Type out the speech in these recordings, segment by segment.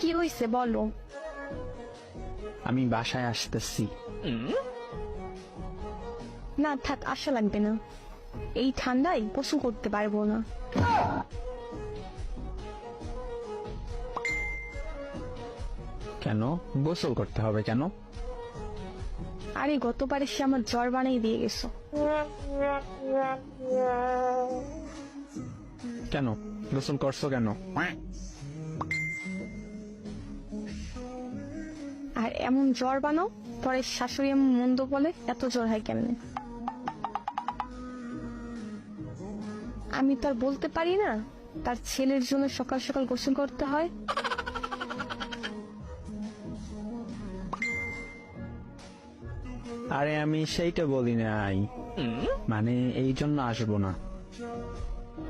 কি হয়েছে বলো। আমি বাসায় আসতেছি। না থাক, আশা লাগবে না, এই ঠান্ডায় গোসল করতে পারবো না। কেন গোসল করতে হবে কেন? আরে গতবারে সে আমার জ্বর বানাই দিয়ে গেছো। কেন গোসল করছো কেন? আর এমন জ্বর বানাও, পরে শাশুড়ি এমন মন্দ বলে, এত জ্বর হয় কেমনে? আমি তো আর বলতে পারি না তার ছেলের জন্য সকাল সকাল গোসল করতে হয়। আরে আমি সেইটা বলি নাই, মানে এই জন্য আসবো না।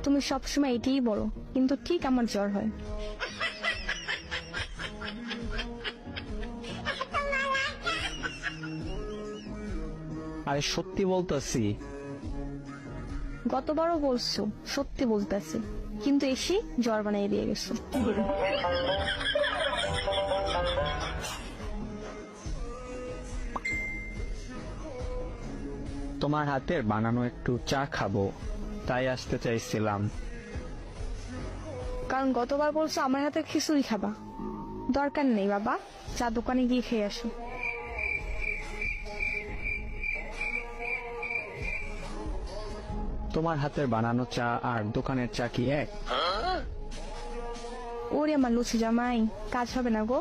তুমি সবসময় এটাই বলো, কিন্তু ঠিক আমার জ্বর হয়। আরে সত্যি বলতেছি। গতবারও বলছো সত্যি বলতেছি, কিন্তু এসে জ্বর বানাই দিয়ে গেছো। তোমার হাতের বানানো একটু চা খাবো, তাই আসতে চাইছিলাম। কারণ গতবার বলছো আমার হাতে খিচুড়ি খাবা। দরকার নেই বাবা, চা দোকানে গিয়ে খেয়ে আসো। তোমার হাতের বানানো চা আর দোকানের চা কি এক? ওরে আমার লুচি জামাই, কাজ হবে না গো।